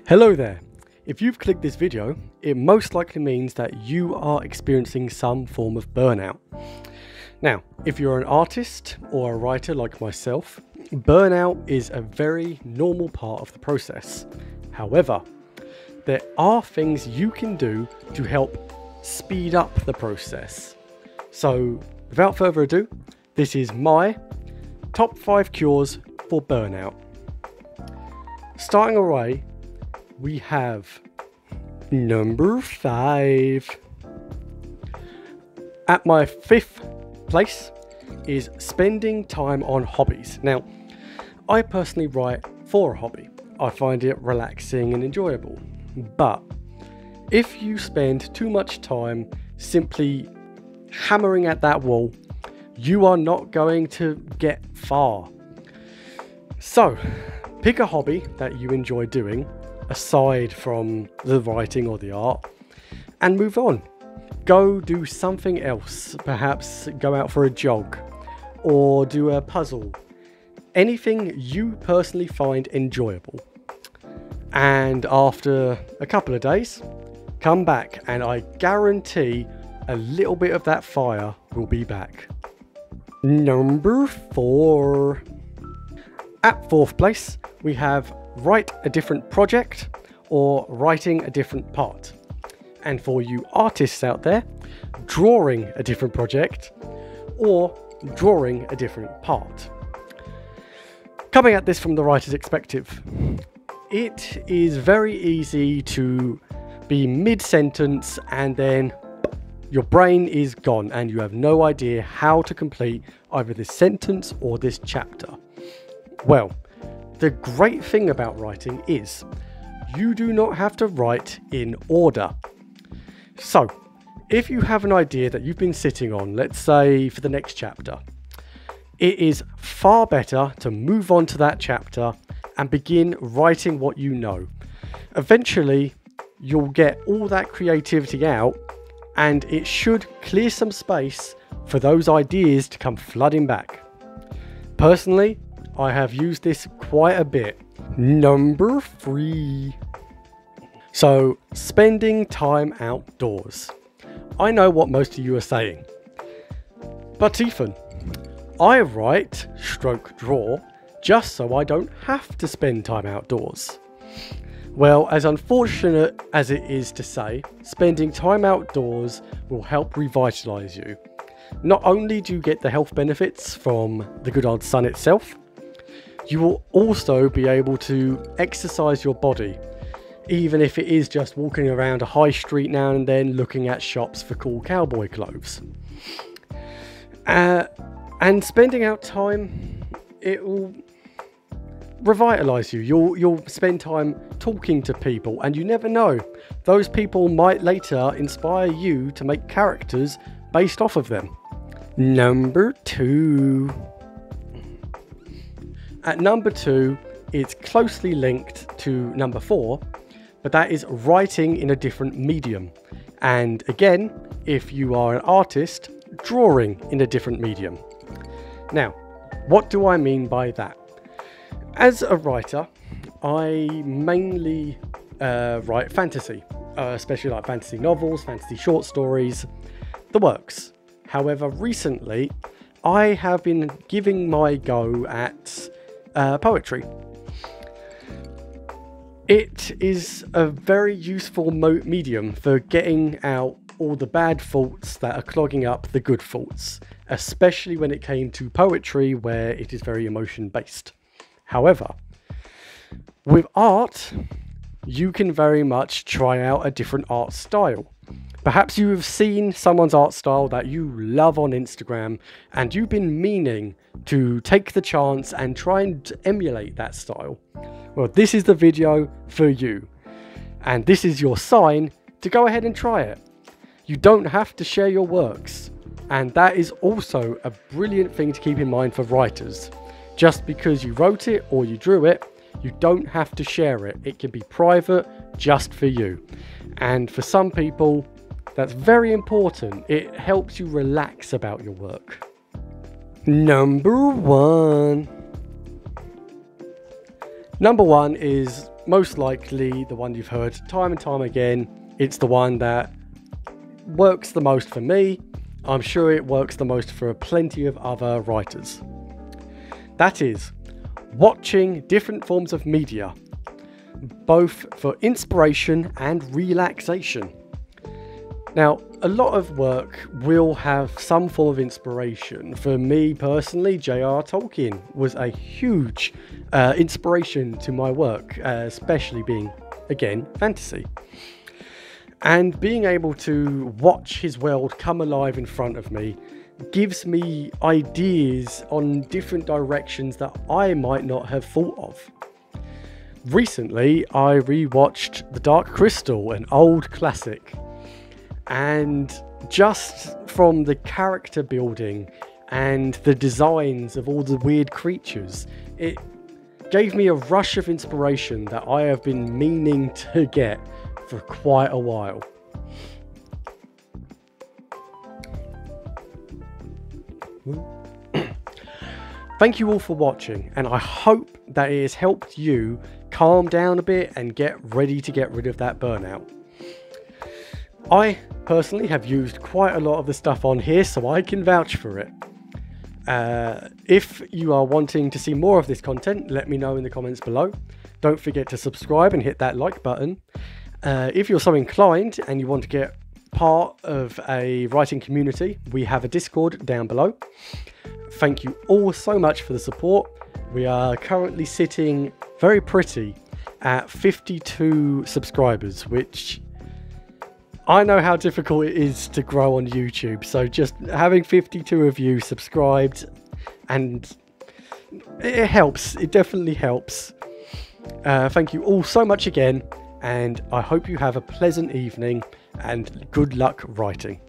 Hello there. If you've clicked this video, it most likely means that you are experiencing some form of burnout. Now, if you're an artist or a writer like myself, burnout is a very normal part of the process. However, there are things you can do to help speed up the process. So, without further ado, this is my top 5 cures for burnout. Starting away, we have number 5. At my 5th place is spending time on hobbies. Now, I personally write for a hobby. I find it relaxing and enjoyable. But if you spend too much time simply hammering at that wall, you are not going to get far. So, pick a hobby that you enjoy doing aside from the writing or the art and move on. Go do something else, perhaps go out for a jog or do a puzzle. Anything you personally find enjoyable. And after a couple of days, come back and I guarantee a little bit of that fire will be back. Number 4. At 4th place, we have write a different project or writing a different part. And for you artists out there, drawing a different project or drawing a different part. Coming at this from the writer's perspective, it is very easy to be mid-sentence and then your brain is gone and you have no idea how to complete either this sentence or this chapter. Well, the great thing about writing is you do not have to write in order. So, if you have an idea that you've been sitting on, let's say for the next chapter, it is far better to move on to that chapter and begin writing what you know. Eventually, you'll get all that creativity out and it should clear some space for those ideas to come flooding back. Personally, I have used this quite a bit. Number 3. So, spending time outdoors. I know what most of you are saying. But Ethan, I write / draw just so I don't have to spend time outdoors. Well, as unfortunate as it is to say, spending time outdoors will help revitalise you. Not only do you get the health benefits from the good old sun itself, you will also be able to exercise your body, even if it is just walking around a high street now and then looking at shops for cool cowboy clothes. And spending out time, it will revitalise you. You'll spend time talking to people and you never know, those people might later inspire you to make characters based off of them. Number 2. At number 2, it's closely linked to number 4, but that is writing in a different medium. And again, if you are an artist, drawing in a different medium. Now, what do I mean by that? As a writer, I mainly write fantasy, especially like fantasy novels, fantasy short stories, the works. However, recently, I have been giving my go at poetry. It is a very useful medium for getting out all the bad thoughts that are clogging up the good thoughts, especially when it came to poetry where it is very emotion based. However, with art, you can very much try out a different art style. Perhaps you have seen someone's art style that you love on Instagram and you've been meaning to take the chance and try and emulate that style. Well, this is the video for you. And this is your sign to go ahead and try it. You don't have to share your works. And that is also a brilliant thing to keep in mind for writers. Just because you wrote it or you drew it, you don't have to share it. It can be private just for you. And for some people, that's very important. It helps you relax about your work. Number 1. Number 1 is most likely the one you've heard time and time again. It's the one that works the most for me. I'm sure it works the most for plenty of other writers. That is watching different forms of media, both for inspiration and relaxation. Now, a lot of work will have some form of inspiration. For me personally, J.R. Tolkien was a huge inspiration to my work, especially being, again, fantasy. And being able to watch his world come alive in front of me gives me ideas on different directions that I might not have thought of. Recently, I rewatched The Dark Crystal, an old classic. And just from the character building and the designs of all the weird creatures, it gave me a rush of inspiration that I have been meaning to get for quite a while. Thank you all for watching, and I hope that it has helped you calm down a bit and get ready to get rid of that burnout. I personally have used quite a lot of the stuff on here, so I can vouch for it. If you are wanting to see more of this content, let me know in the comments below. Don't forget to subscribe and hit that like button. If you're so inclined and you want to get part of a writing community, we have a Discord down below. Thank you all so much for the support. We are currently sitting very pretty at 52 subscribers, which I know how difficult it is to grow on YouTube, so just having 52 of you subscribed, and it helps, it definitely helps. Thank you all so much again, and I hope you have a pleasant evening, and good luck writing.